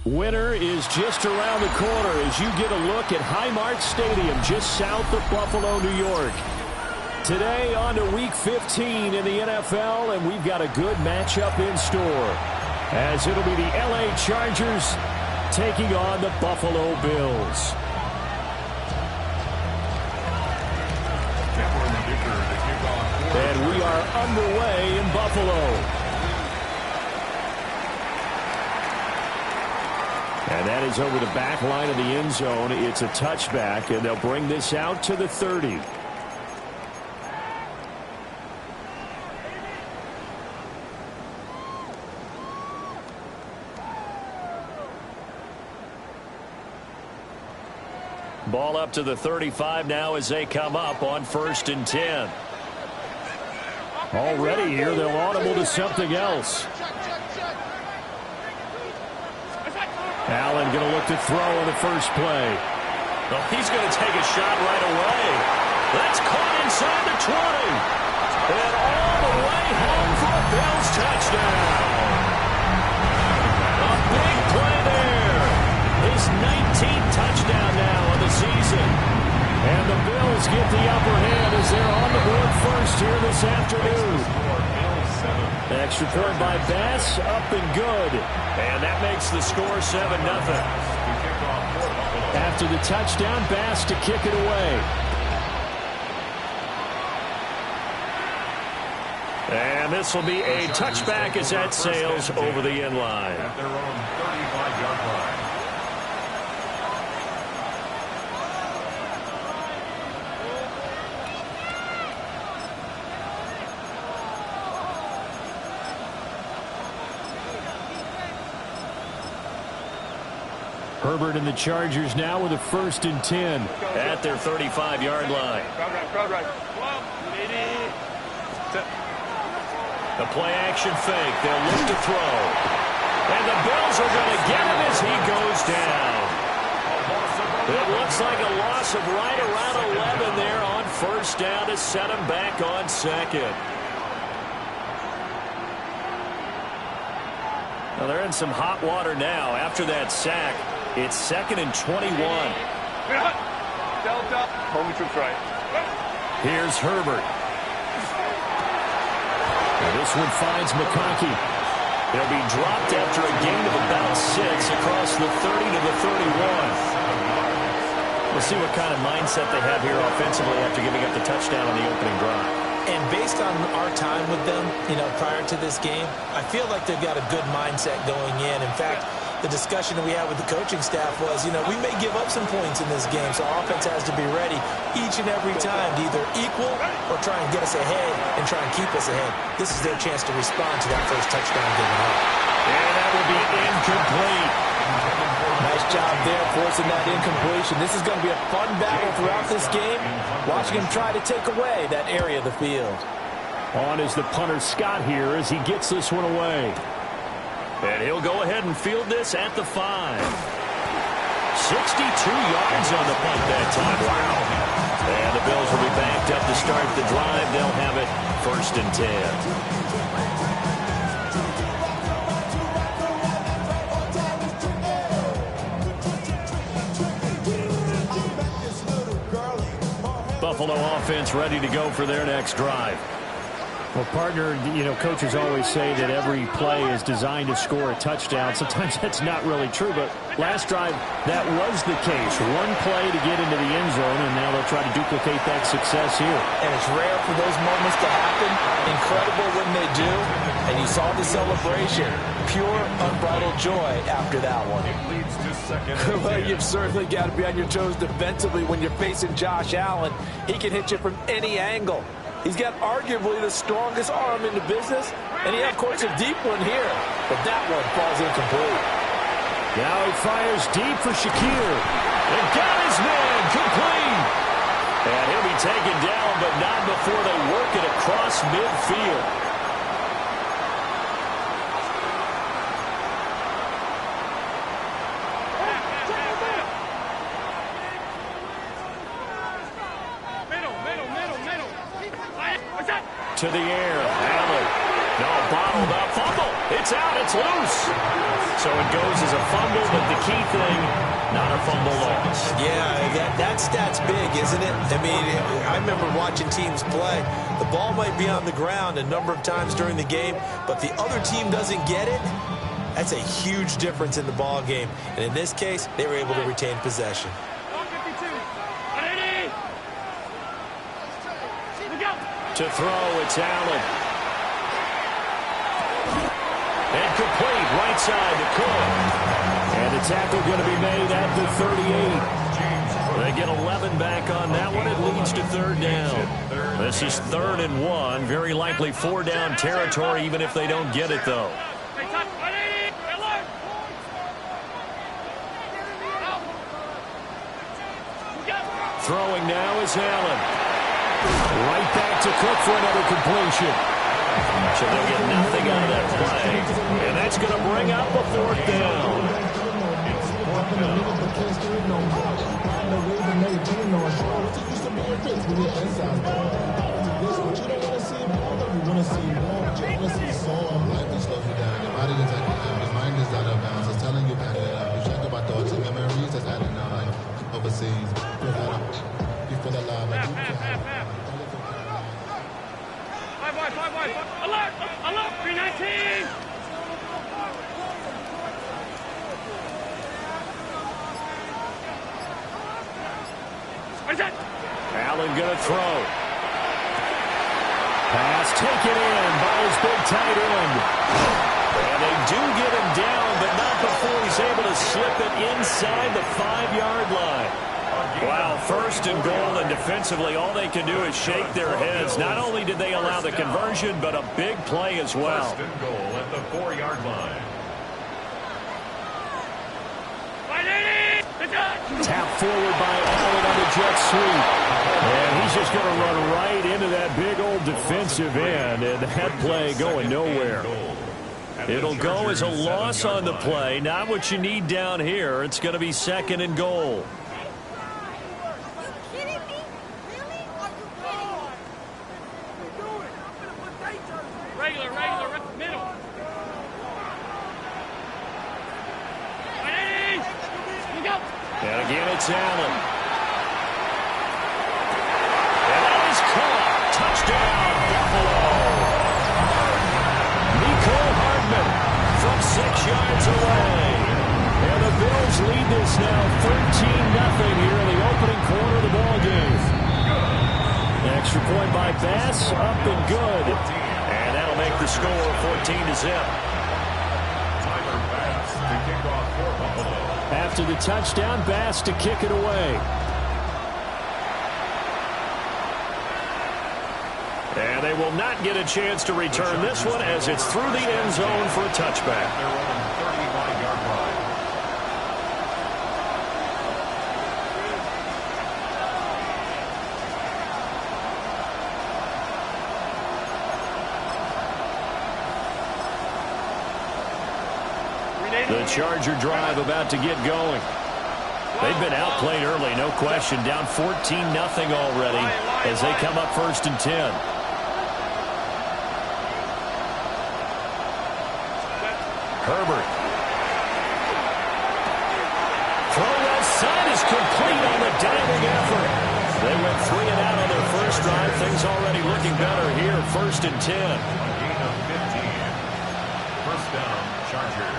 Winter is just around the corner as you get a look at Highmark Stadium just south of Buffalo, New York. Today on to Week 15 in the NFL, and we've got a good matchup in store, as it'll be the LA Chargers taking on the Buffalo Bills. And we are underway in Buffalo. And that is over the back line of the end zone. It's a touchback, and they'll bring this out to the 30. Ball up to the 35 now as they come up on 1st and 10. Already here, they'll audible to something else. Allen going to look to throw on the first play. Well, he's going to take a shot right away. That's caught inside the 20. And all the way home for a Bills touchdown. A big play there. His 19th touchdown now of the season. And the Bills get the upper hand as they're on the board first here this afternoon. Extra point by Bass, up and good. And that makes the score 7-0. After the touchdown, Bass to kick it away. And this will be a touchback as that sails over the end line. At their own 35-yard line. Herbert and the Chargers now with a 1st and 10. At their 35-yard line. The play action fake. They'll look to throw. And the Bills are going to get him as he goes down. It looks like a loss of right around 11 there on 1st down to set him back on 2nd. Well, they're in some hot water now after that sack. It's 2nd and 21. Delta. Home troops right. Here's Herbert. And this one finds McConkey. They'll be dropped after a gain of about 6 across the 30 to the 31. We'll see what kind of mindset they have here offensively after giving up the touchdown on the opening drive. And based on our time with them, prior to this game, I feel like they've got a good mindset going in. In fact, the discussion that we had with the coaching staff was, we may give up some points in this game, so our offense has to be ready each and every time to either equal or try and get us ahead and try and keep us ahead. This is their chance to respond to that first touchdown given up. And that will be incomplete. Nice job there forcing that incompletion. This is going to be a fun battle throughout this game, watching him try to take away that area of the field. On is the punter Scott here as he gets this one away. And he'll go ahead and field this at the 5. 62 yards on the punt that time. Wow. And the Bills will be backed up to start the drive. They'll have it 1st and 10. Buffalo offense ready to go for their next drive. Well, partner, coaches always say that every play is designed to score a touchdown. Sometimes that's not really true, but last drive, that was the case. One play to get into the end zone, and now they'll try to duplicate that success here. And it's rare for those moments to happen. Incredible when they do. And you saw the celebration. Pure, unbridled joy after that one. Well, you've certainly got to be on your toes defensively when you're facing Josh Allen. He can hit you from any angle. He's got arguably the strongest arm in the business, and he, of course, a deep one here. But that one falls incomplete. Now he fires deep for Shakir. And got his man complete. And he'll be taken down, but not before they work it across midfield. To the air. Allen. No, bottled up. Fumble. It's out. It's loose. So it goes as a fumble, but the key thing, not a fumble loss. Yeah, that stat's big, isn't it? I mean, I remember watching teams play. The ball might be on the ground a number of times during the game, but the other team doesn't get it. That's a huge difference in the ball game. And in this case, they were able to retain possession. To throw, it's Allen. And complete, right side to Cook. And the tackle going to be made at the 38. They get 11 back on that one. It leads to third down. This is 3rd and 1. Very likely 4-down territory, even if they don't get it, though. Throwing now is Allen. Right back to Cook for another completion. So they'll get nothing out of that play. And that's going to bring up a 4th down. Alert! Alert! 319! Allen going to throw. Pass taken in by his big tight end. And they do get him down, but not before he's able to slip it inside the 5-yard line. Wow, 1st and goal, and defensively all they can do is shake their heads. Not only did they allow the conversion, but a big play as well. 1st and goal at the 4-yard line. Tap forward by Allen on the jet sweep. And he's just going to run right into that big old defensive end, and that play going nowhere. It'll go as a loss on the play. Not what you need down here. It's going to be 2nd and goal. And again, it's Allen. And that is caught. Touchdown, Buffalo. Nicole Hardman from 6 yards away. And the Bills lead this now 13-0 here in the opening quarter of the ball game. Extra point by Bass, up and good. And that'll make the score 14-0. After the touchdown, Bass to kick it away. And they will not get a chance to return this one as it's through the end zone for a touchback. The Charger drive about to get going. They've been outplayed early, no question. Down 14-0 already as they come up 1st and 10. Herbert. Throw left side is complete on the diving effort. They went 3 and out on their first drive. Things already looking better here. 1st and 10. Gain of 15. 1st down, Chargers.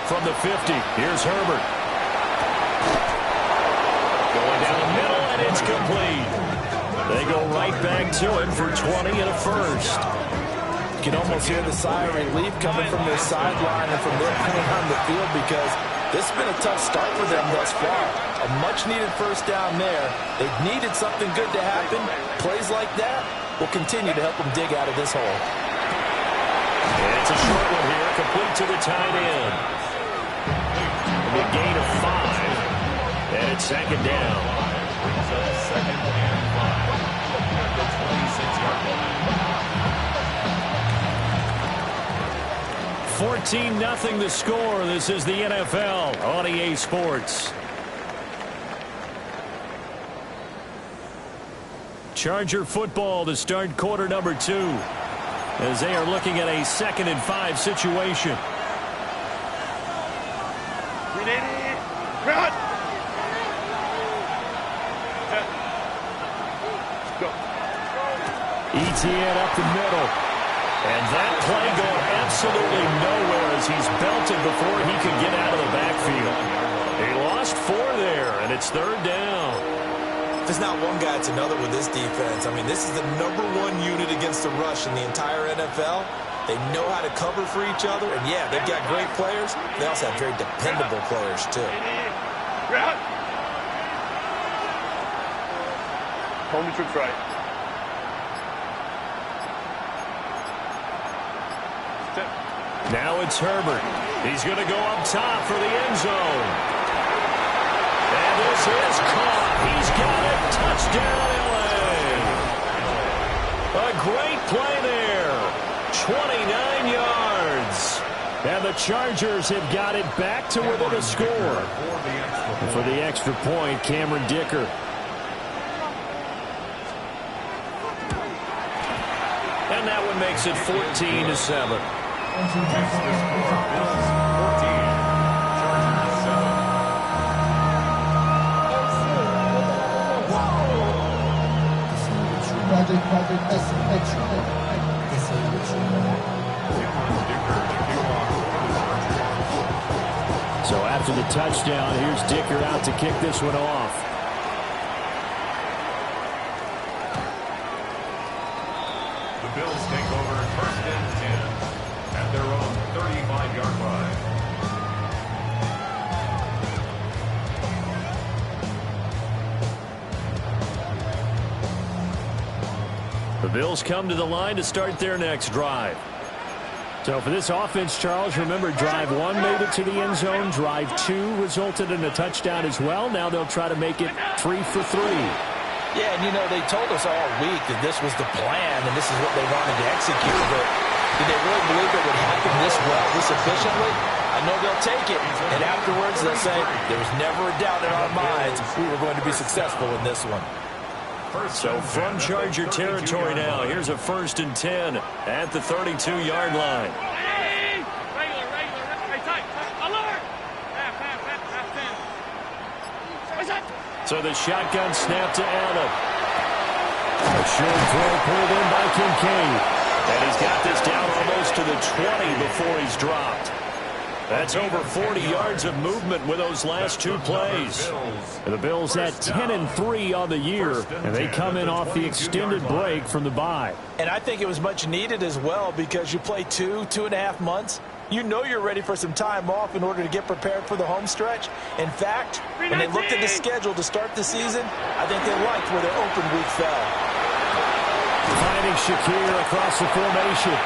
From the 50, here's Herbert. Going down the middle, and it's complete. They go right back to him for 20 and a 1st. You can almost hear the sigh of relief coming from their sideline and from their point on the field because this has been a tough start for them thus far. A much-needed 1st down there. They've needed something good to happen. Plays like that will continue to help them dig out of this hole. And it's a short one here, complete to the tight end. A gain of 5. And it's 2nd down. Brings up 2nd and 5 at the 26-yard line. 14-0 the score. This is the NFL on EA Sports. Charger football to start quarter number 2 as they are looking at a 2nd and 5 situation. Cut. Go. ETN up the middle. And that play going absolutely nowhere as he's belted before he could get out of the backfield. He lost 4 there, and it's 3rd down. There's not one guy, it's another with this defense. I mean, this is the #1 unit against the rush in the entire NFL. They know how to cover for each other, and yeah, they've got great players. They also have very dependable players, too. Hold the troops right. Step. Now it's Herbert. He's going to go up top for the end zone. And this is caught. He's got it. Touchdown, L.A. A great play there. 29 yards. And the Chargers have got it back to within a score. And for the extra point, Cameron Dicker. And that one makes it 14-7. So after the touchdown, here's Dicker out to kick this one off. The Bills take over 1st and 10 at their own 35-yard line. The Bills come to the line to start their next drive. So for this offense, Charles, remember drive 1 made it to the end zone. Drive 2 resulted in a touchdown as well. Now they'll try to make it 3 for 3. Yeah, and you know, they told us all week that this was the plan and this is what they wanted to execute. But did they really believe it would happen this well, this efficiently? I know they'll take it. And afterwards, they'll say, there was never a doubt in our minds we were going to be successful in this one. So from Charger territory now, here's a 1st and 10 at the 32-yard line. Hey! Regular. Hey, tight. Alert! Half 10. What's that? So the shotgun snap to Allen. A short throw pulled in by Kincaid. And he's got this down almost to the 20 before he's dropped. That's over 40 yards of movement with those last 2 plays. And the Bills at 10-3 on the year, and they come in off the extended break from the bye. And I think it was much needed as well because you play 2.5 months. You know you're ready for some time off in order to get prepared for the home stretch. In fact, when they looked at the schedule to start the season, I think they liked where their open week fell. Finding Shakir across the formation.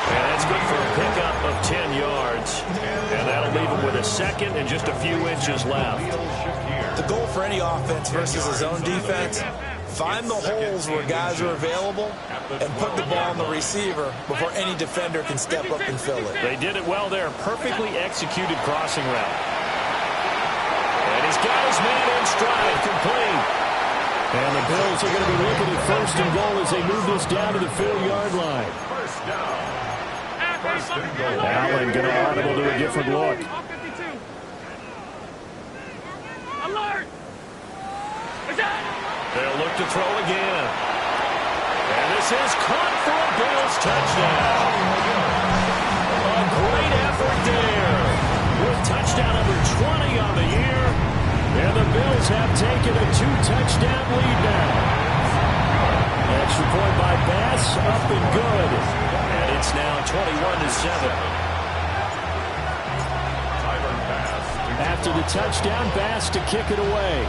And that's good for a pickup of 10 yards. And that'll leave him with a 2nd and just a few inches left. The goal for any offense versus a zone defense, find the holes where guys are available and put the ball on the receiver before any defender can step up and fill it. They did it well there. Perfectly executed crossing route. And he's got his man in stride, complete. And the Bills are going to be looking at 1st and goal as they move this down to the 4-yard line. Allen going to audible to a different look. Alert! They'll look to throw again. And this is caught for a Bills touchdown. A great effort there. With touchdown number 20 on the year. And the Bills have taken a 2-touchdown lead now. Extra point by Bass, up and good. And it's now 21-7. After the touchdown, Bass to kick it away.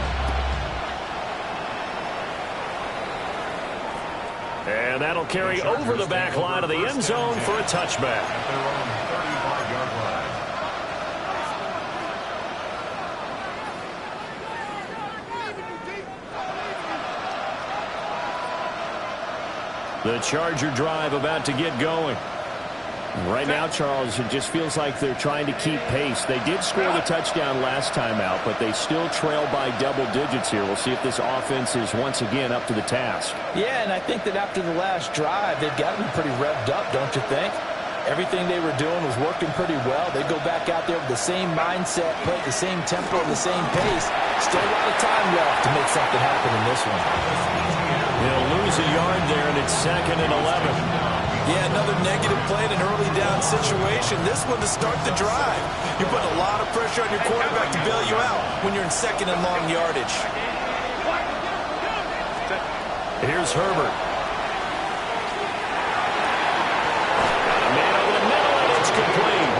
And that'll carry over the back line of the end zone for a touchback. The Charger drive about to get going. Right now, Charles, it just feels like they're trying to keep pace. They did score the touchdown last time out, but they still trail by double digits here. We'll see if this offense is once again up to the task. Yeah, and I think that after the last drive, they've got to be pretty revved up, don't you think? Everything they were doing was working pretty well. They go back out there with the same mindset, play at the same tempo, and the same pace. Still a lot of time left to make something happen in this one. They'll lose a yard there, and it's 2nd and 11. Yeah, another negative play in an early down situation. This one to start the drive. You're putting a lot of pressure on your quarterback to bail you out when you're in 2nd and long yardage. Here's Herbert. Complete.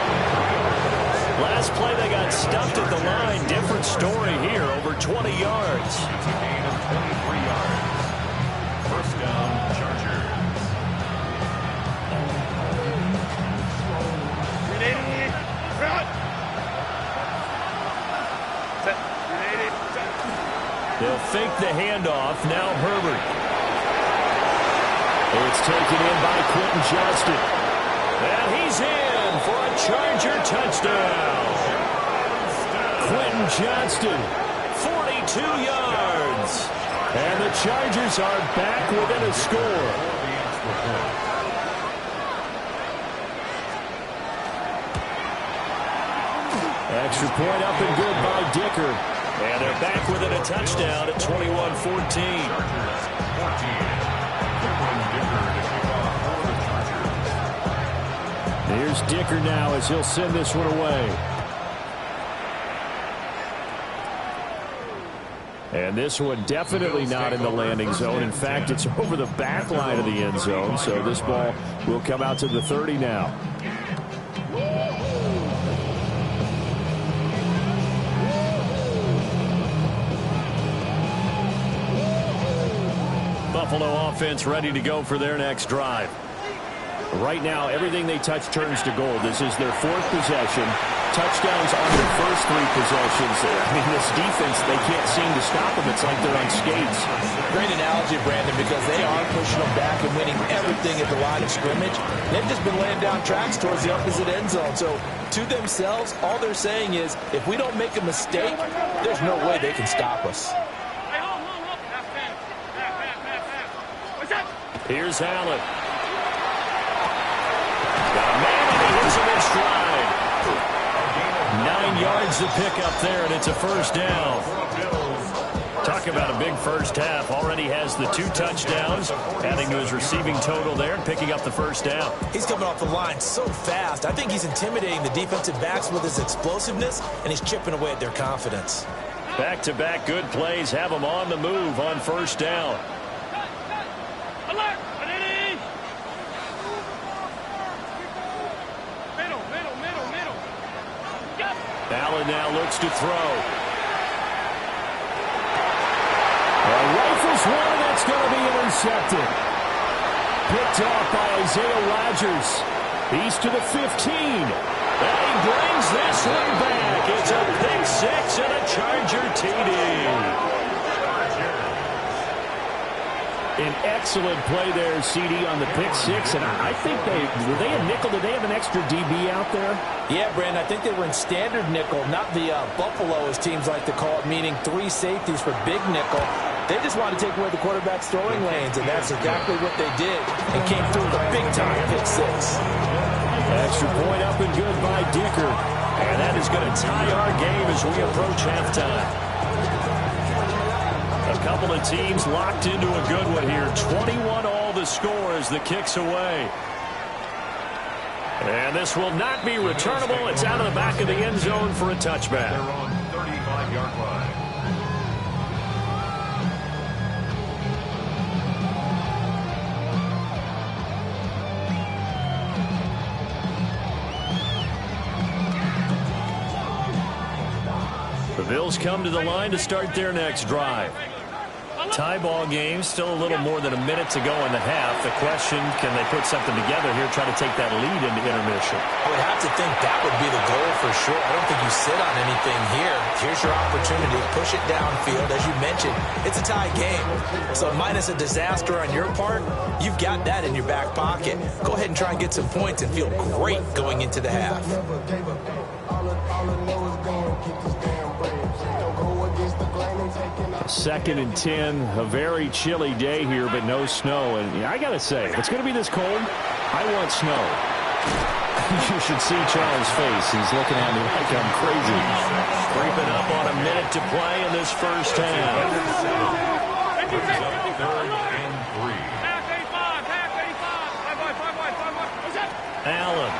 Last play, they got stuffed at the line. Different story here, over 20 yards. Gain of 23 yards. First down, Chargers. They'll fake the handoff. Now Herbert. It's taken in by Quentin Johnston. And he's in for a Charger touchdown. Quentin Johnston, 42 yards. And the Chargers are back within a score. Extra point up and good by Dicker. And they're back within a touchdown at 21-14. Here's Dicker now as he'll send this one away. And this one definitely not in the landing zone. In fact, it's over the back line of the end zone. So this ball will come out to the 30 now. Buffalo offense ready to go for their next drive. Right now, everything they touch turns to gold. This is their 4th possession. Touchdowns on their first 3 possessions. I mean, this defense, they can't seem to stop them. It's like they're on skates. Great analogy, Brandon, because they are pushing them back and winning everything at the line of scrimmage. They've just been laying down tracks towards the opposite end zone. So, to themselves, all they're saying is, if we don't make a mistake, there's no way they can stop us. Here's Allen. Got a man and he hits him in stride. 9 yards to pick up there, and it's a first down. Talk about a big first half. Already has the 2 touchdowns, adding to his receiving total there and picking up the first down. He's coming off the line so fast. I think he's intimidating the defensive backs with his explosiveness, and he's chipping away at their confidence. Back-to-back good plays have him on the move on first down. Allen now looks to throw. Rifles one, that's going to be intercepted. Picked off by Isaiah Rodgers. He's to the 15. And he brings this one back. It's a pick 6 and a Charger TD. An excellent play there, CD, on the pick 6. And I think were they a nickel? Did they have an extra DB out there? Yeah, Brandon, I think they were in standard nickel, not the Buffalo, as teams like to call it, meaning 3 safeties for big nickel. They just wanted to take away the quarterback's throwing lanes, and that's exactly what they did, and came through with a big-time pick 6. Extra point up and good by Dicker. And that is going to tie our game as we approach halftime. A couple of teams locked into a good one here. 21-all the score as the kick's away. And this will not be returnable. It's out of the back of the end zone for a touchback. They're on 35-yard line. The Bills come to the line to start their next drive. Tie ball game, still a little more than a minute to go in the half. The question, can they put something together here, try to take that lead into intermission? I would have to think that would be the goal for sure. I don't think you sit on anything here. Here's your opportunity. Push it downfield. As you mentioned, it's a tie game. So minus a disaster on your part, you've got that in your back pocket. Go ahead and try and get some points and feel great going into the half. Second and 10, a very chilly day here, but no snow. And I got to say, if it's going to be this cold, I want snow. You should see Charles' face. He's looking at me like I'm crazy. Creeping up on a minute to play in this first half. Allen.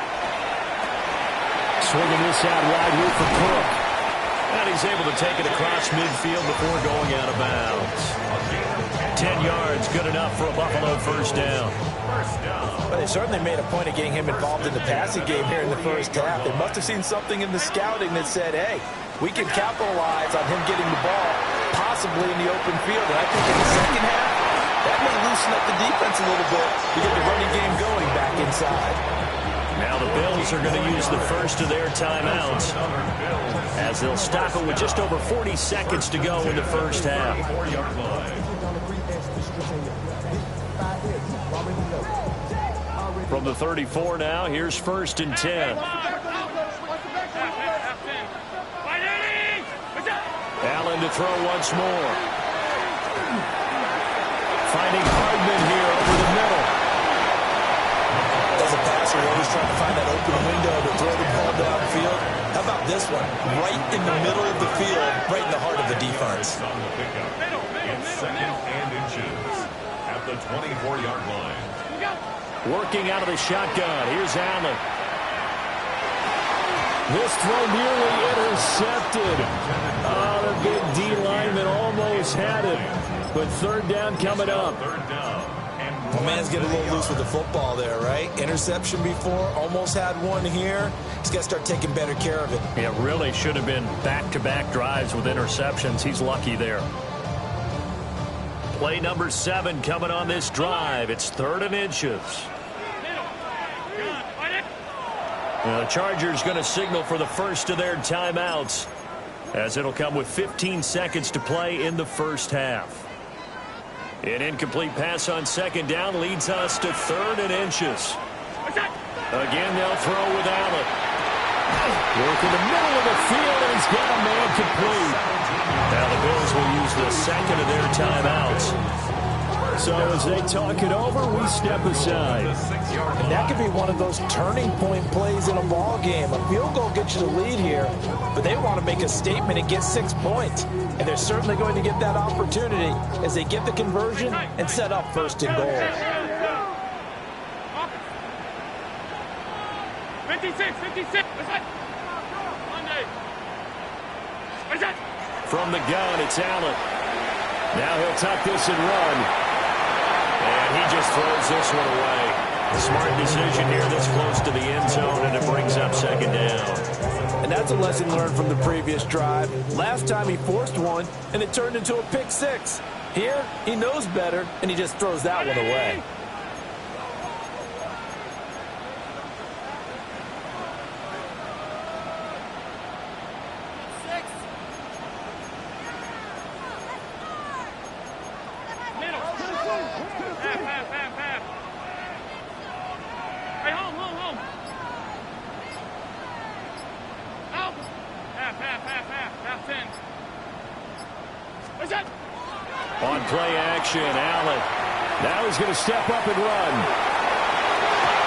Swinging this out wide here for Cook. And he's able to take it across midfield before going out of bounds. 10 yards, good enough for a Buffalo first down. But they certainly made a point of getting him involved in the passing game here in the first half. They must have seen something in the scouting that said, hey, we can capitalize on him getting the ball, possibly in the open field. And I think in the second half, that may loosen up the defense a little bit to get the running game going back inside. Now the Bills are going to use the first of their timeouts as they'll stop it with just over 40 seconds to go in the first half. From the 34 now, here's first and 10. Allen to throw once more. Finding Hardman here over the middle. As a passer, you're always trying to find that open window to throw the ball downfield. How about this one? Right in the middle of the field, right in the heart of the defense. It's second and inches at the 24-yard line. Working out of the shotgun. Here's Allen. This throw nearly intercepted. Oh, the big D lineman almost had it. But third down coming up. The man's getting a little loose with the football there, right? Interception before, almost had one here. He's got to start taking better care of it. It really should have been back-to-back drives with interceptions. He's lucky there. Play number 7 coming on this drive. It's 3rd and inches. The Chargers going to signal for the first of their timeouts, as it'll come with 15 seconds to play in the first half. An incomplete pass on second down leads us to 3rd and inches. Again, they'll throw with Allen. Work in the middle of the field, and he's got a man complete. Now the Bills will use the second of their timeouts. So as they talk it over, we step aside. And that could be one of those turning point plays in a ball game. A field goal gets you the lead here, but they want to make a statement and get 6 points. And they're certainly going to get that opportunity as they get the conversion and set up first and goal. 56. From the gun, it's Allen. Now he'll tuck this and run. And he just throws this one away. Smart decision here this close to the end zone, and it brings up second down. And that's a lesson learned from the previous drive. Last time he forced one, and it turned into a pick six. Here, he knows better, and he just throws that one away. On play action, Allen. Now he's going to step up and run.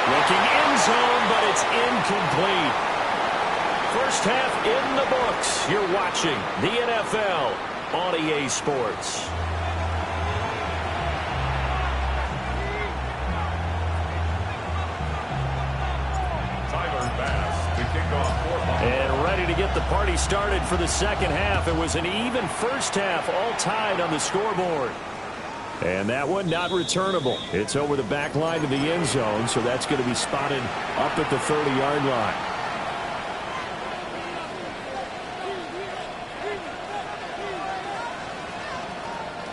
Looking end zone, but it's incomplete. First half in the books. You're watching the NFL on EA Sports. And ready to get the party started for the second half. It was an even first half, all tied on the scoreboard. And that one not returnable. It's over the back line to the end zone, so that's going to be spotted up at the 30-yard line.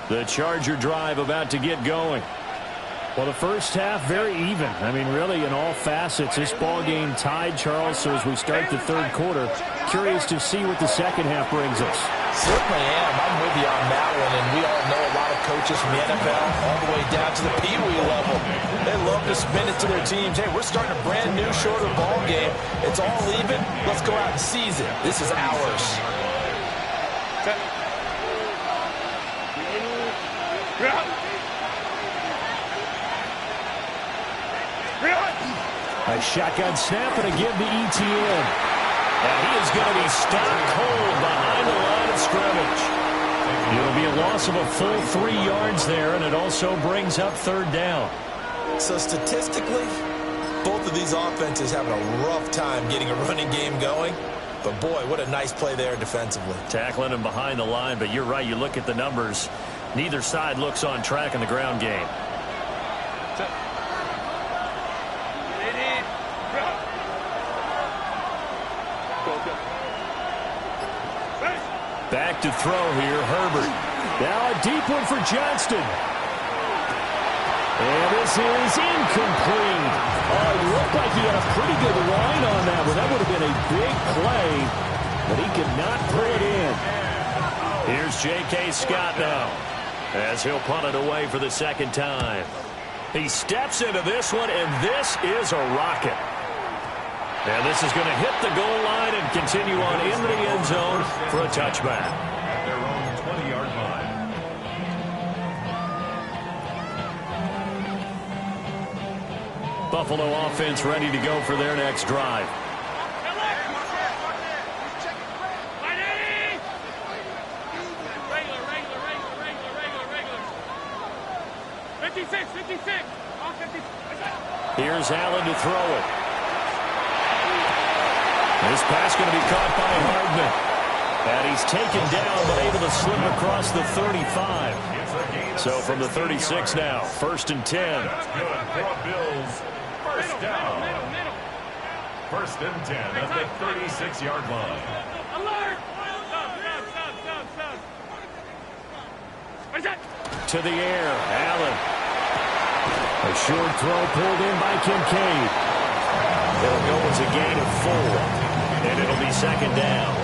The Charger drive about to get going. Well, the first half, very even. I mean, really, in all facets, this ball game tied, Charles. So as we start the third quarter, curious to see what the second half brings us. Certainly am. I'm with you on that one. And we all know a lot of coaches from the NFL all the way down to the Pee-wee level. They love to spin it to their teams. Hey, we're starting a brand new, shorter ball game. It's all even. Let's go out and seize it. This is ours. A shotgun snap and a give to ETN. And he is going to be stopped cold behind the line of scrimmage. It'll be a loss of a full 3 yards there, and it also brings up third down. So statistically, both of these offenses having a rough time getting a running game going. But boy, what a nice play there defensively. Tackling him behind the line, but you're right. You look at the numbers. Neither side looks on track in the ground game. Back to throw here, Herbert. Now a deep one for Johnston. And this is incomplete. Oh, it looked like he had a pretty good line on that one. That would have been a big play, but he could not pull it in. Here's J.K. Scott now, as he'll punt it away for the second time. He steps into this one, and this is a rocket. And this is going to hit the goal line and continue on into the end zone for a touchback. At their own 20-yard line. Buffalo offense ready to go for their next drive. Here's Allen to throw it. This pass going to be caught by Hardman. And he's taken down but able to slip across the 35. So from the 36 now, 1st and 10. That's good for Bills. First down. First and 10 at the 36-yard line. Alert! To the air, Allen. A short throw pulled in by Kincaid. It'll go as a gain of 4. And it'll be second down.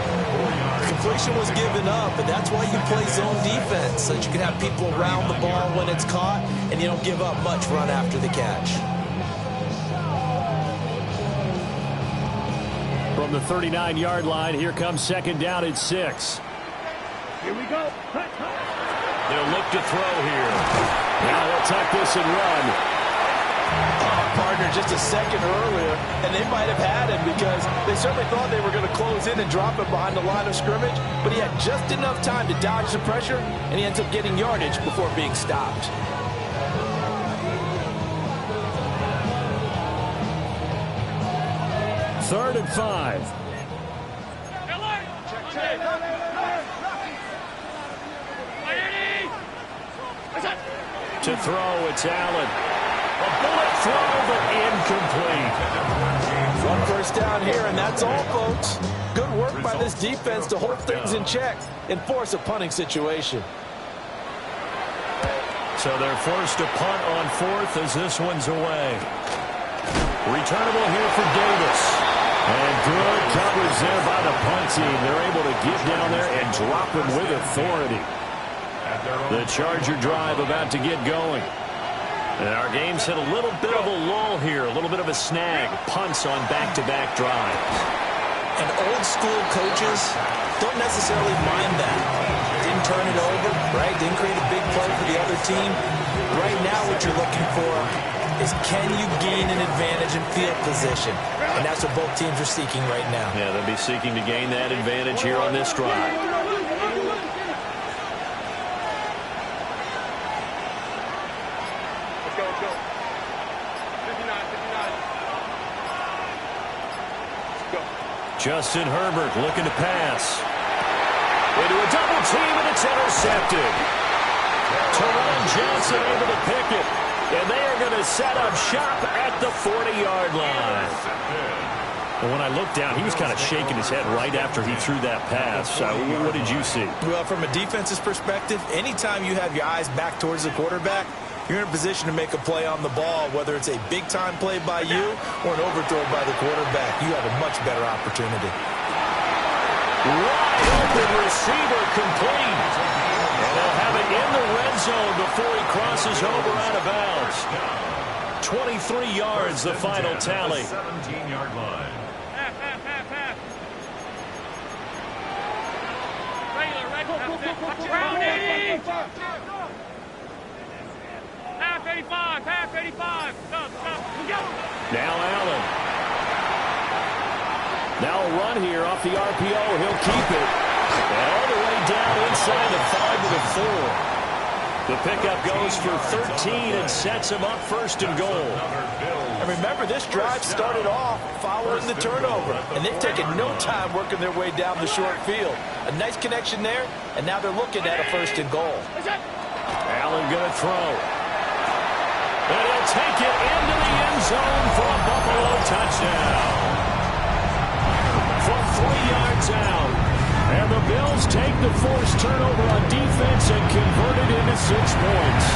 Completion was given up, and that's why you play zone defense, so that you can have people around the ball when it's caught, and you don't give up much run after the catch. From the 39-yard line, here comes second down at 6. Here we go. They'll look to throw here. Now they'll tuck this and run. Partner just a second earlier, and they might have had him because they certainly thought they were going to close in and drop him behind the line of scrimmage, but he had just enough time to dodge the pressure, and he ends up getting yardage before being stopped. Third and 5. To throw, it's Allen. A bullet throw, but incomplete. One first down here, and that's all, folks. Good work by this defense to hold things in check and force a punting situation. So they're forced to punt on 4th as this one's away. Returnable here for Davis. And good coverage there by the punt team. They're able to get down there and drop him with authority. The Charger drive about to get going. And our game's hit a little bit of a lull here, a little bit of a snag. Punts on back-to-back drives. And old-school coaches don't necessarily mind that. Didn't turn it over, right? Didn't create a big play for the other team. Right now what you're looking for is can you gain an advantage in field position? And that's what both teams are seeking right now. Yeah, they'll be seeking to gain that advantage here on this drive. Justin Herbert looking to pass. Into a double team, and it's intercepted. Teron Johnson able to pick it. And they are going to set up shop at the 40-yard line. Well, when I looked down, he was kind of shaking his head right after he threw that pass. What did you see? Well, from a defense's perspective, anytime you have your eyes back towards the quarterback, you're in a position to make a play on the ball, whether it's a big-time play by you or an overthrow by the quarterback. You have a much better opportunity. Wide open receiver complete. And they'll have it in the red zone before he crosses over out of bounds. 23 yards, the final tally. 17-yard line. Round 80! Half 85, half 85. Stop. Go. Now Allen. Now a run here off the RPO. He'll keep it. And all the way down inside the 5 to the 4. The pickup goes for 13 and sets him up first and goal. And remember, this drive started off following the turnover, and they've taken no time working their way down the short field. A nice connection there, and now they're looking at a first and goal. Allen going to throw. And he'll take it into the end zone for a Buffalo touchdown. From 3 yards out. And the Bills take the forced turnover on defense and convert it into 6 points.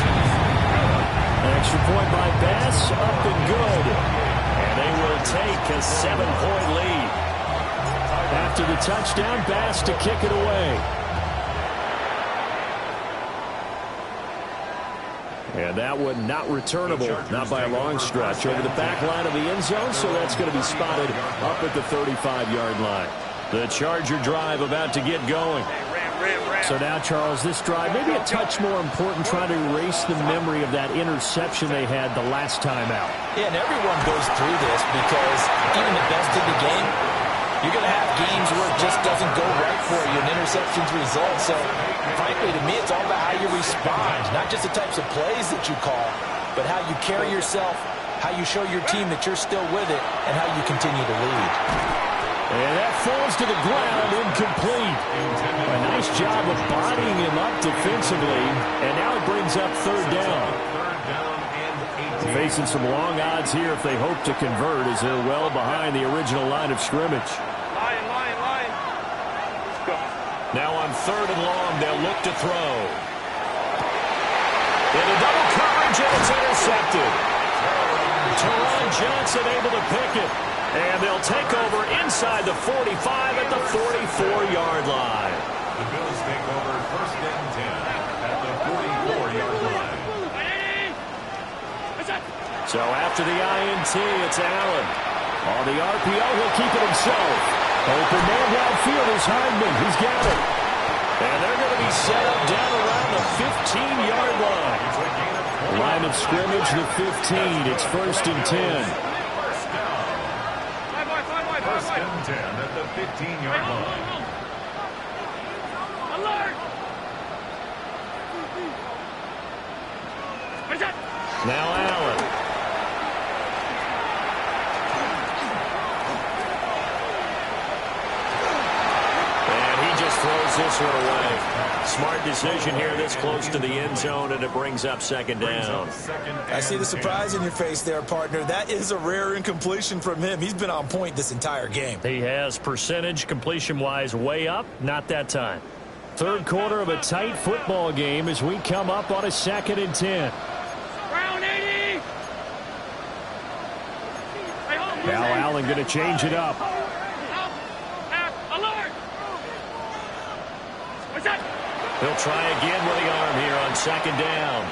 An extra point by Bass, up and good. And they will take a 7-point lead. After the touchdown, Bass to kick it away. And that one not returnable, not by a long stretch, over the back line of the end zone, so that's going to be spotted up at the 35-yard line. The Charger drive about to get going. So now, Charles, this drive maybe a touch more important, trying to erase the memory of that interception they had the last time out. Yeah, and everyone goes through this because even the best in the game, you're going to have games where it just doesn't go right for you, and interceptions result. So, frankly, to me, it's all about how you respond, not just the types of plays that you call, but how you carry yourself, how you show your team that you're still with it, and how you continue to lead. And that falls to the ground, incomplete. A nice job of bodying him up defensively, and now it brings up third down. Facing some long odds here if they hope to convert, as they're well behind the original line of scrimmage. Lion. Now on third and long, they'll look to throw. Into double coverage, and it's intercepted. Teron Johnson able to pick it. And they'll take over inside the 45 at the 44-yard line. The Bills take over first and 10 at the 44-yard line. So after the INT, it's Allen. On the RPO, he'll keep it himself. Open man downfield is Hardman. He's got it. And they're going to be set up down around the 15-yard line. Line of scrimmage, the 15. It's first and 10. First and 10 at the 15-yard line. Alert! Now Allen. And he just throws this one away. Smart decision here this close to the end zone, and it brings up second down. I see the surprise in your face there, partner. That is a rare incompletion from him. He's been on point this entire game. He has percentage completion-wise way up, not that time. Third quarter of a tight football game as we come up on a 2nd and 10. Round 80! Now Allen going to change it up. Alert! What's that? He'll try again with the arm here on second down.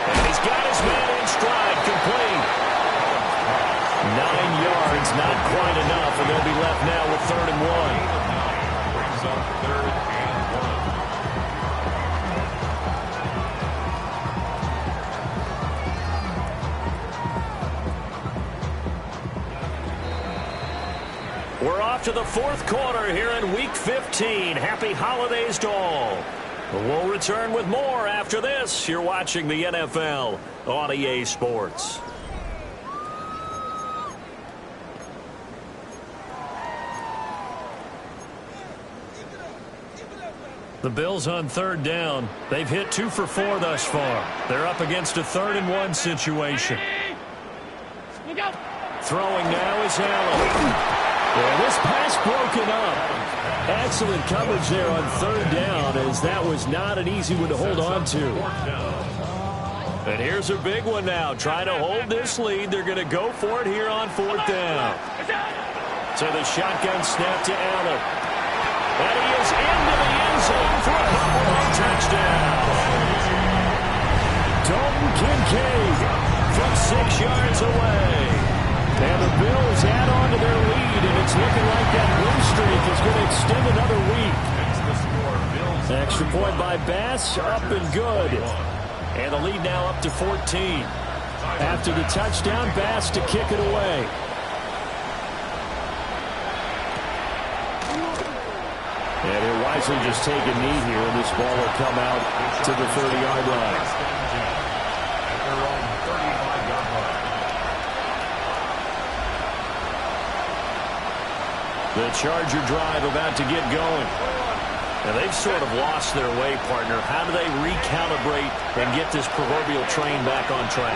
And he's got his man in stride, complete. 9 yards, not quite enough, and they'll be left now with 3rd and 1. Brings up 3rd and 1. We're off to the 4th quarter here in Week 15. Happy holidays to all. We'll return with more after this. You're watching the NFL on EA Sports. The Bills on 3rd down. They've hit 2 for 4 thus far. They're up against a 3rd and 1 situation. Throwing now is Allen. Yeah, this pass broken up. Excellent coverage there on third down, as that was not an easy one to hold on to. And here's a big one now. Trying to hold this lead. They're going to go for it here on fourth down. So the shotgun snap to Allen. And he is into the end zone for a Buffalo touchdown. Dalton Kincaid from 6 yards away. And the Bills add on to their lead, and it's looking like that win streak is going to extend another week. Extra point by Bass, up and good. And the lead now up to 14. After the touchdown, Bass to kick it away. And he'll wisely just take a knee here, and this ball will come out to the 30-yard line. The Charger drive about to get going. And they've sort of lost their way, partner. How do they recalibrate and get this proverbial train back on track?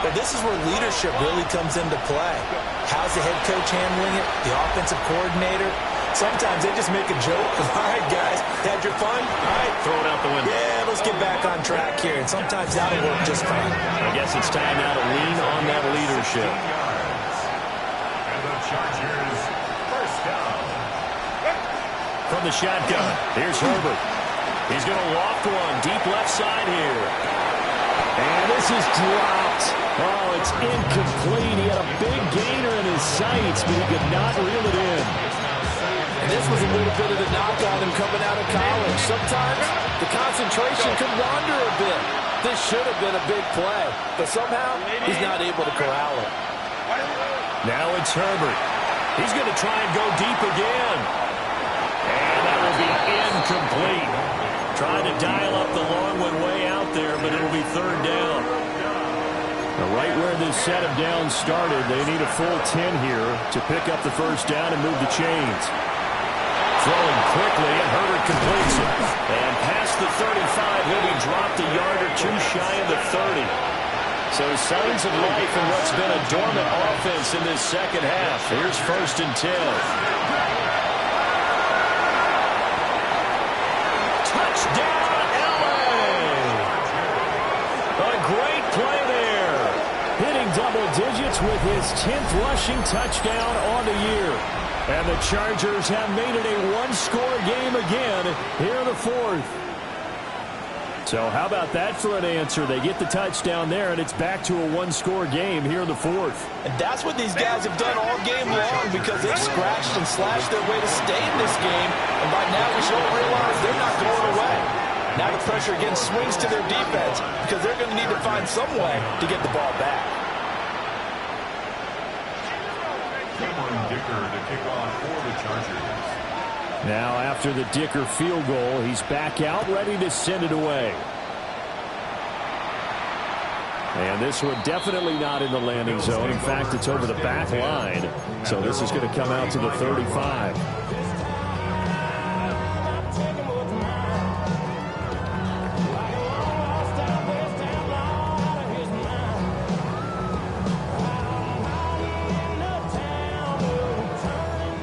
Well, this is where leadership really comes into play. How's the head coach handling it? The offensive coordinator? Sometimes they just make a joke. All right, guys, had your fun? All right. Throw it out the window. Yeah, let's get back on track here. And sometimes that'll work just fine. I guess it's time now to lean on that leadership. And the Chargers first down. From the shotgun, here's Herbert. He's going to loft one deep left side here. And this is dropped. Oh, it's incomplete. He had a big gainer in his sights, but he could not reel it in. And this was a little bit of the knock on him coming out of college. Sometimes the concentration could wander a bit. This should have been a big play, but somehow he's not able to corral it. Now it's Herbert. He's going to try and go deep again. And that will be incomplete. Trying to dial up the long one way out there, but it'll be third down. Now, right where this set of downs started, they need a full 10 here to pick up the first down and move the chains. Throwing quickly, and Herbert completes it. And past the 35, he'll be dropped a yard or two shy of the 30. So signs of life in what's been a dormant offense in this second half. Here's first and 10. Touchdown, LA! A great play there. Hitting double digits with his 10th rushing touchdown on the year. And the Chargers have made it a one-score game again here in the fourth. So how about that for an answer? They get the touchdown there, and it's back to a one-score game here in the fourth. And that's what these guys have done all game long, because they've scratched and slashed their way to stay in this game. And by now we should realize they're not going away. Now the pressure again swings to their defense, because they're going to need to find some way to get the ball back. Dicker to kick off for the Chargers. Now after the Dicker field goal, he's back out ready to send it away. And this one definitely not in the landing zone. In fact, it's over the back line. So this is going to come out to the 35.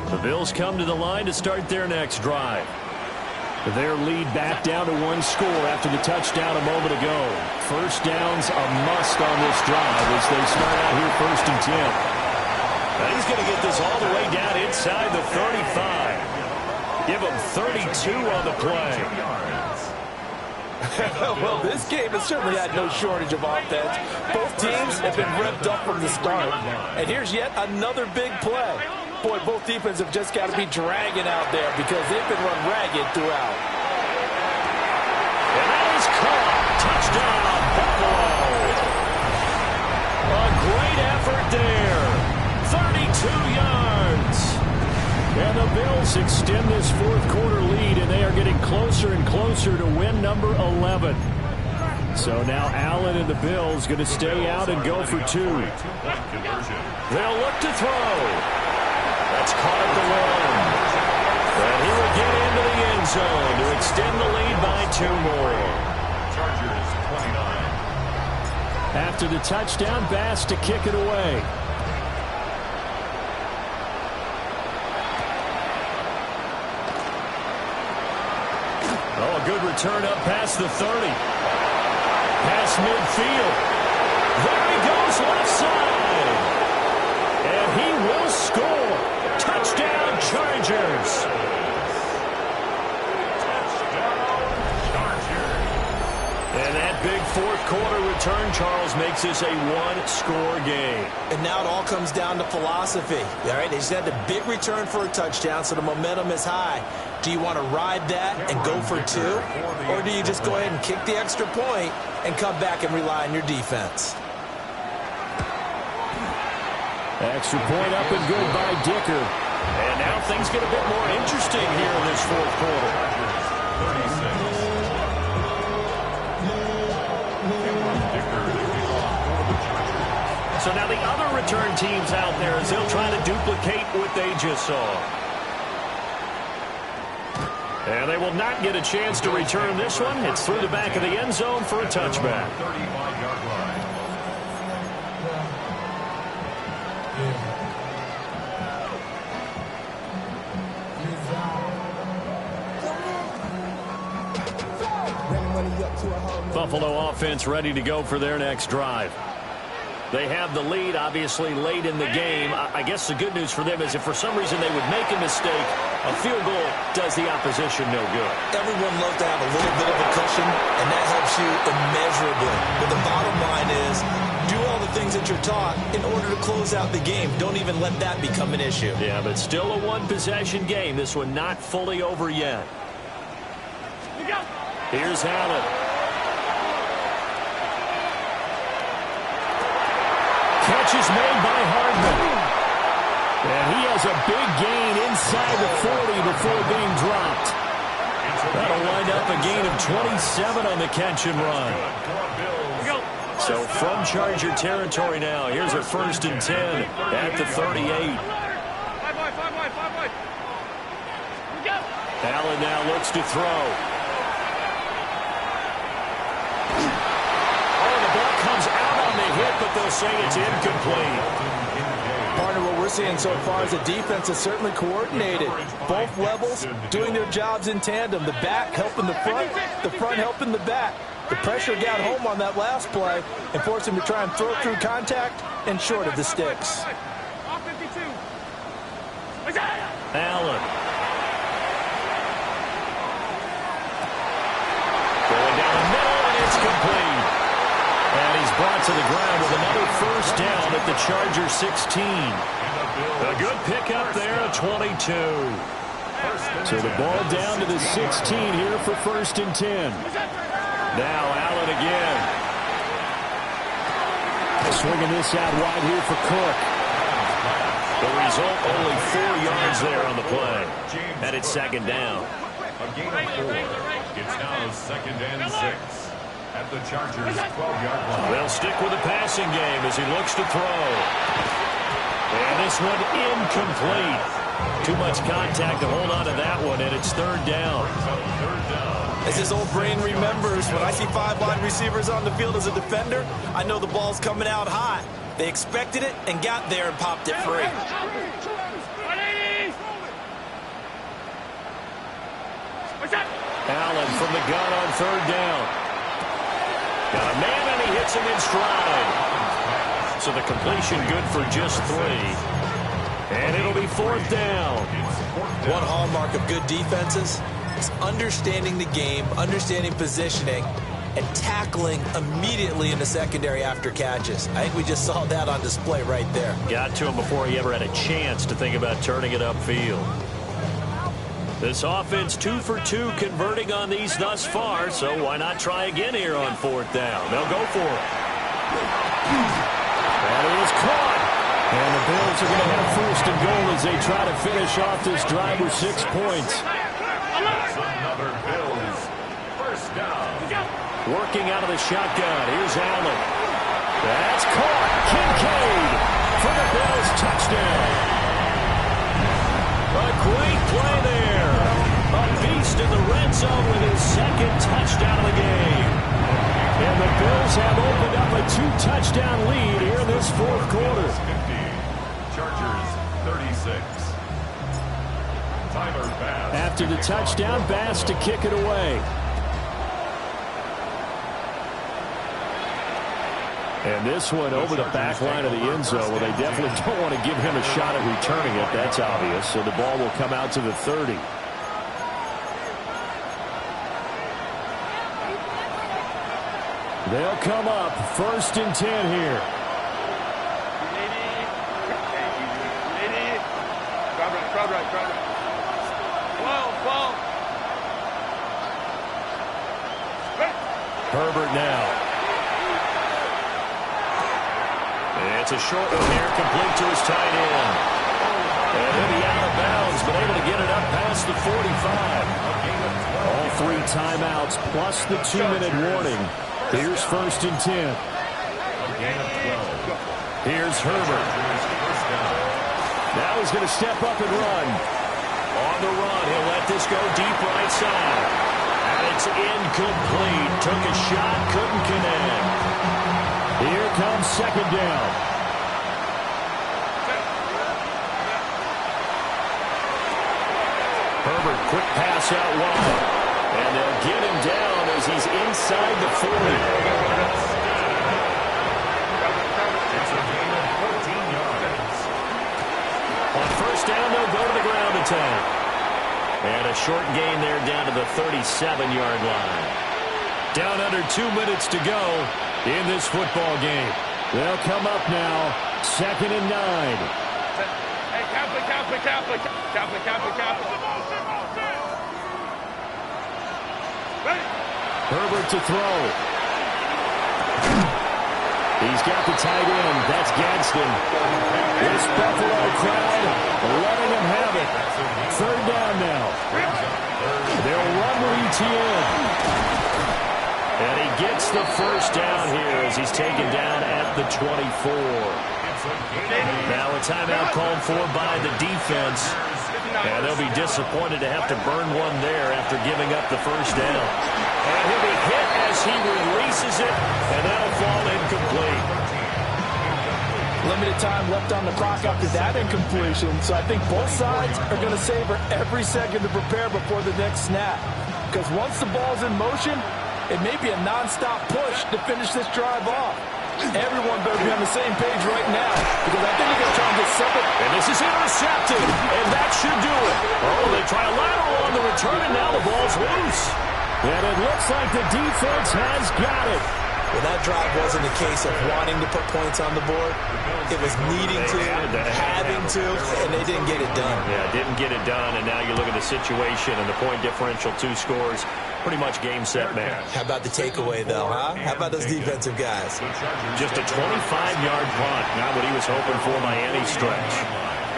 The Bills come to the line to start their next drive. Their lead back down to one score after the touchdown a moment ago. First down's a must on this drive as they start out here first and 10. Now he's going to get this all the way down inside the 35. Give him 32 on the play. Well, this game has certainly had no shortage of offense. Both teams have been revved up from the start. And here's yet another big play. Boy, both defenses have just got to be dragging out there because they've been run ragged throughout. And that is caught. Touchdown, Buffalo. A great effort there. 32 yards. And the Bills extend this fourth quarter lead, and they are getting closer and closer to win number 11. So now Allen and the Bills going to stay out and go for two. They'll look to throw. That's caught at the one. And he will get into the end zone to extend the lead by two more. Chargers 29. After the touchdown, Bass to kick it away. A good return up past the 30. Past midfield. There he goes left side. And he will score. Touchdown, Chargers. And that big fourth quarter return, Charles, makes this a one-score game. And now it all comes down to philosophy. All right, they just had a big return for a touchdown, so the momentum is high. Do you want to ride that and go for two? Or do you just go ahead and kick the extra point and come back and rely on your defense? Extra point up and good by Dicker. And now things get a bit more interesting here in this fourth quarter. 36. So now the other return teams out there as they'll try to duplicate what they just saw. And they will not get a chance to return this one. It's through the back of the end zone for a touchback. 35-yard line. Buffalo offense ready to go for their next drive. They have the lead, obviously, late in the game. I guess the good news for them is if for some reason they would make a mistake, a field goal does the opposition no good. Everyone loves to have a little bit of a cushion, and that helps you immeasurably. But the bottom line is, do all the things that you're taught in order to close out the game. Don't even let that become an issue. Yeah, but still a one-possession game. This one not fully over yet. Here's Allen. Catch is made by Hardman. And he has a big gain inside the 40 before being dropped. That'll wind up a gain of 27 on the catch and run. So from Charger territory now, here's a 1st and 10 at the 38. Allen now looks to throw. Hit, but they'll say it's incomplete. Partner, what we're seeing so far is the defense is certainly coordinated. Both levels doing their jobs in tandem. The back helping the front helping the back. The pressure got home on that last play and forced him to try and throw through contact and short of the sticks. Allen. Going down the middle, and it's complete. And he's brought to the ground with another 1st down at the Chargers 16. A good pickup there at 22. So the ball down to the 16 here for 1st and 10. Now Allen again. Swinging this out wide here for Cook. The result, only 4 yards there on the play. And it's 2nd down. A gain of 4. It's now 2nd and 6. At the Chargers' 12-yard line. They'll stick with the passing game as he looks to throw. And this one incomplete. Too much contact to hold on to that one, and it's 3rd down. As his old brain remembers, when I see 5 wide receivers on the field as a defender, I know the ball's coming out high. They expected it and got there and popped it free. Allen from the gun on 3rd down. Got a man, and he hits him in stride. So the completion good for just 3. And it'll be 4th down. One hallmark of good defenses is understanding the game, understanding positioning, and tackling immediately in the secondary after catches. I think we just saw that on display right there. Got to him before he ever had a chance to think about turning it upfield. This offense 2 for 2 converting on these thus far, so why not try again here on 4th down? They'll go for it. And it is caught. And the Bills are going to have 1st and goal as they try to finish off this drive with 6 points. Another Bills 1st down. Working out of the shotgun. Here's Allen. That's caught. Kincaid for the Bills touchdown. A great play there. A beast in the red zone with his 2nd touchdown of the game. And the Bills have opened up a 2-touchdown lead here in this 4th quarter. 50. Chargers 36. Tyler Bass. After the touchdown, Bass to kick it away. And this one over the back line of the end zone. Well, they definitely don't want to give him a shot at returning it. That's obvious. So the ball will come out to the 30. They'll come up 1st and 10 here. Herbert now. It's a short one here, complete to his tight end. And he'll be out of bounds, but able to get it up past the 45. All 3 timeouts plus the 2-minute warning. Here's 1st and 10. Here's Herbert. Now he's going to step up and run. On the run, he'll let this go deep right side. And it's incomplete. Took a shot, couldn't connect. Here comes 2nd down. Herbert, quick pass out wide. And they'll get him down as he's inside the 40. It's a gain of 14 yards. On 1st down, they'll go to the ground attack. And a short gain there down to the 37-yard line. Down under 2 minutes to go in this football game. They'll come up now, 2nd and 9. Hey, Kappa. Herbert to throw. He's got the tight end. That's Gadsden. This Buffalo crowd letting him have it. 3rd down now. They'll run Etienne. And he gets the 1st down here as he's taken down at the 24. Now a timeout called for by the defense. And they'll be disappointed to have to burn one there after giving up the 1st down. And he'll be hit as he releases it, and that'll fall incomplete. Limited time left on the clock after that incompletion, so I think both sides are going to savor every second to prepare before the next snap. Because once the ball's in motion, it may be a nonstop push to finish this drive off. Everyone better be on the same page right now, because I think they're going to try and get something. And this is intercepted, and that should do it. Oh, they try a lateral on the return, and now the ball's loose. And it looks like the defense has got it. Well, that drive wasn't a case of wanting to put points on the board. It was needing to, having to, and they didn't get it done. Yeah, didn't get it done, and now you look at the situation and the point differential, 2 scores, pretty much game, set, match. How about the takeaway, though, huh? How about those defensive guys? Just a 25-yard punt, not what he was hoping for by any stretch.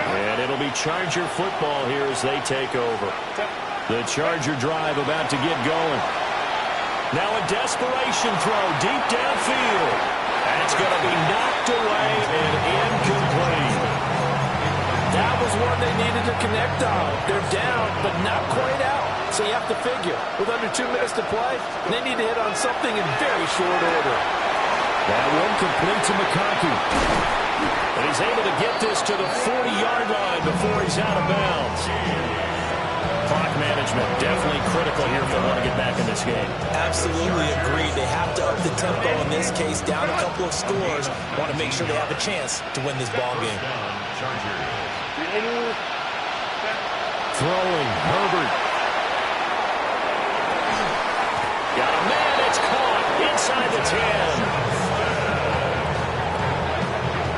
And it'll be Charger football here as they take over. The Charger drive about to get going. Now a desperation throw deep downfield. And it's going to be knocked away and incomplete. That was one they needed to connect on. They're down, but not quite out. So you have to figure, with under 2 minutes to play, they need to hit on something in very short order. That one complete to McConkey. And he's able to get this to the 40-yard line before he's out of bounds. Clock management definitely critical here if they want to get back in this game. Absolutely agreed. They have to up the tempo in this case, down a couple of scores. Want to make sure they have a chance to win this ball game. Throwing, Herbert. Got a man, it's caught inside the 10.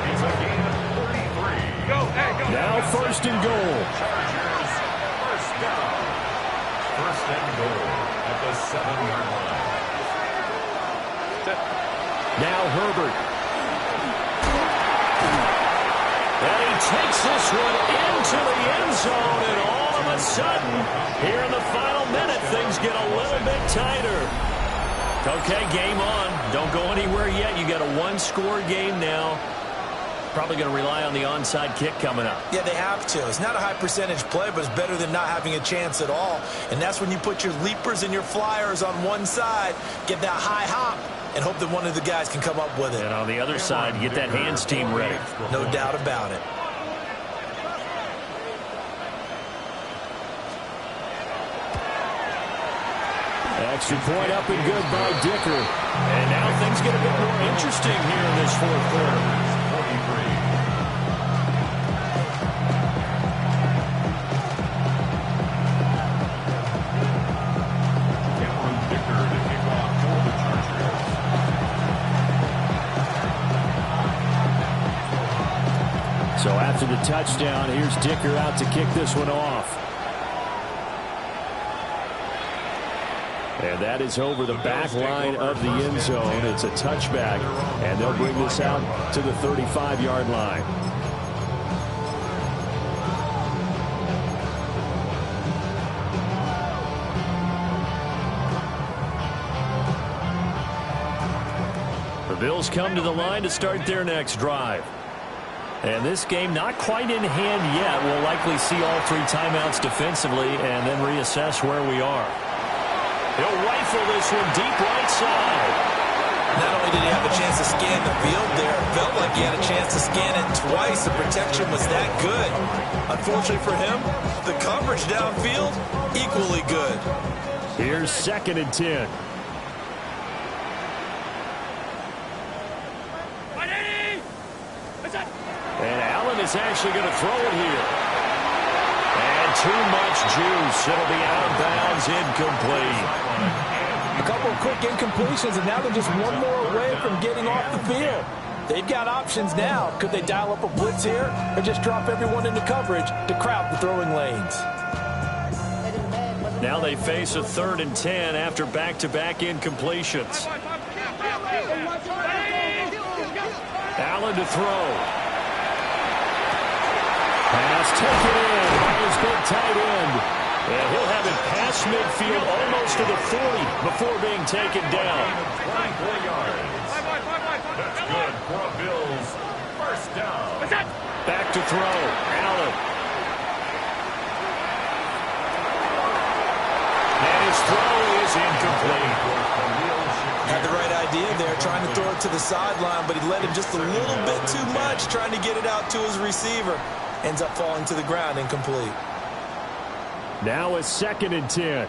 It's a gain of 33. Go. Now 1st and goal. First and goal at the 7-yard line. Now Herbert. And he takes this one into the end zone, and all of a sudden, here in the final minute, things get a little bit tighter. Okay, game on. Don't go anywhere yet. You got a 1-score game now. Probably going to rely on the onside kick coming up. Yeah, they have to. It's not a high percentage play, but it's better than not having a chance at all. And that's when you put your leapers and your flyers on one side, get that high hop, and hope that one of the guys can come up with it. And on the other side, get that hands team ready. No doubt about it. Extra point up and good by Dicker. And now things get a bit more interesting here in this fourth quarter. 43. So after the touchdown, here's Dicker out to kick this one off. And that is over the back line of the end zone. It's a touchback, and they'll bring this out to the 35-yard line. The Bills come to the line to start their next drive. And this game not quite in hand yet. We'll likely see all three timeouts defensively and then reassess where we are. He'll rifle this one deep right side. Not only did he have a chance to scan the field there, it felt like he had a chance to scan it twice. The protection was that good. Unfortunately for him, the coverage downfield, equally good. Here's 2nd and 10. And Allen is actually going to throw it here. And too much juice. It'll be out of bounds, incomplete. A couple of quick incompletions, and now they're just one more away from getting off the field. They've got options now. Could they dial up a blitz here or just drop everyone into coverage to crowd the throwing lanes? Now they face a 3rd and 10 after back-to-back incompletions. Allen to throw. Pass taken in by his big tight end. And he'll have it past midfield almost to the 40 before being taken down. 24 yards. That's good for a Bills first down. Back to throw. Allen. And his throw is incomplete. Had the right idea there, trying to throw it to the sideline, but he let him just a little bit too much, trying to get it out to his receiver. Ends up falling to the ground, incomplete. Now a 2nd and 10.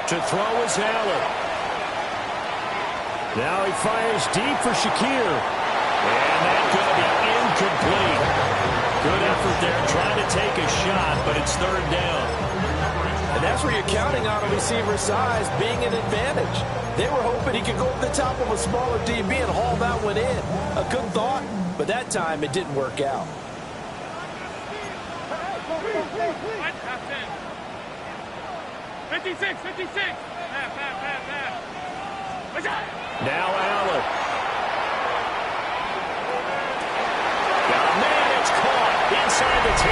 To throw is Allen. Now he fires deep for Shakir. And that's going to be incomplete. Good effort there trying to take a shot, but it's 3rd down. And that's where you're counting on a receiver's size being an advantage. They were hoping he could go over the top of a smaller DB and haul that one in. A good thought, but that time it didn't work out. Now Allen. Man, it's caught inside the 10.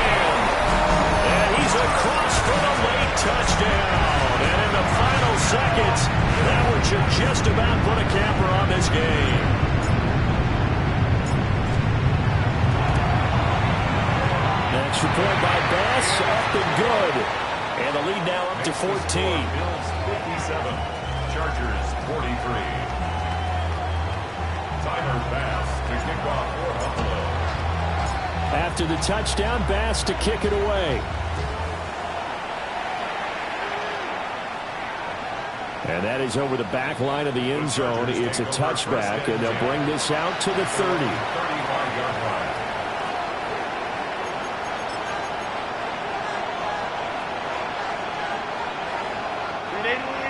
And he's across for the late touchdown. And in the final seconds, that one should just about put a capper on this game. Next report by Bass, up and good. And the lead now up to 14. Bills 57, Chargers 43. Tyler Bass to kick off for Buffalo. After the touchdown, Bass to kick it away. And that is over the back line of the end zone. It's a touchback, and they'll bring this out to the 30. 35-yard line.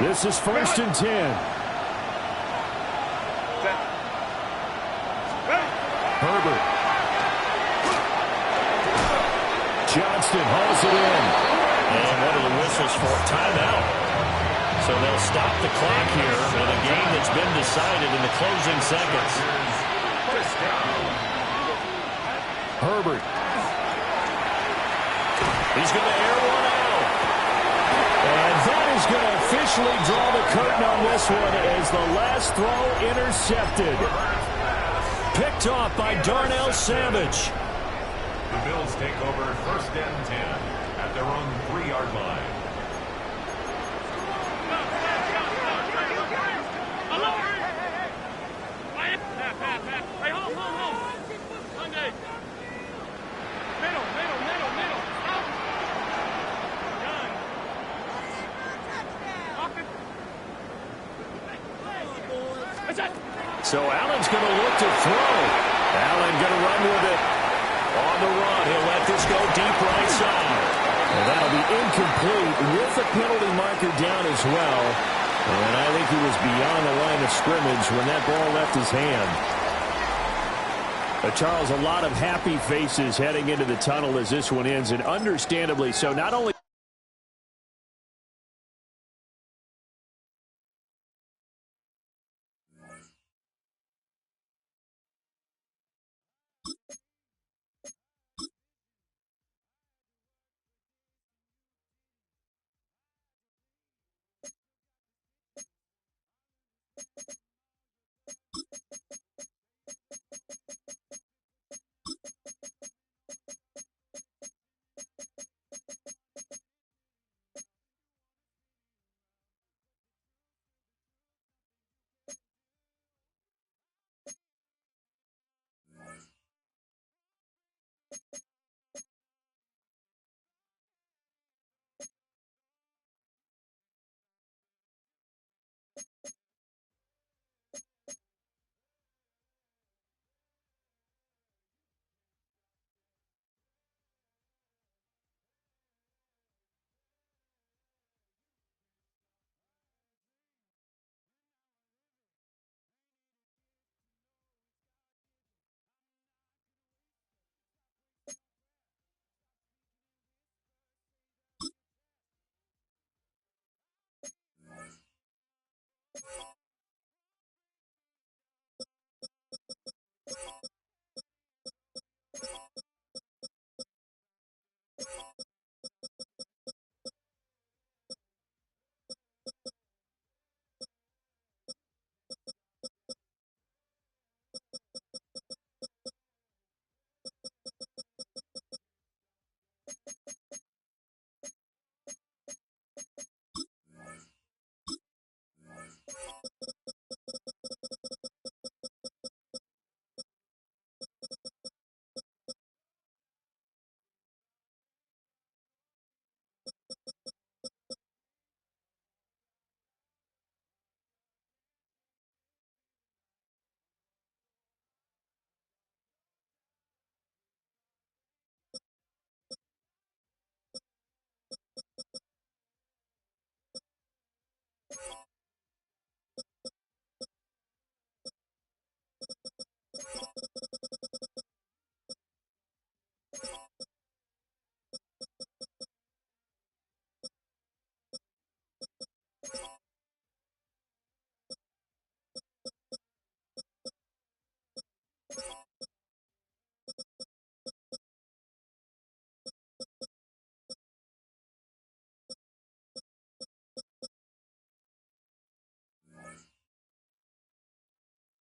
This is 1st and 10. Herbert. Johnston hauls it in. And what are the whistles for? Timeout. So they'll stop the clock here in a game that's been decided in the closing seconds. Herbert. He's going to air one out. And that is going to officially draw the curtain on this one as the last throw intercepted. Picked off by Darnell Savage. The Bills take over 1st and 10 at their own 3-yard line. Hey, hold. So Allen's going to look to throw. Allen going to run with it. On the run, he'll let this go deep right side. And that'll be incomplete with the penalty marker down as well. And I think he was beyond the line of scrimmage when that ball left his hand. Charles, a lot of happy faces heading into the tunnel as this one ends, and understandably so. Not only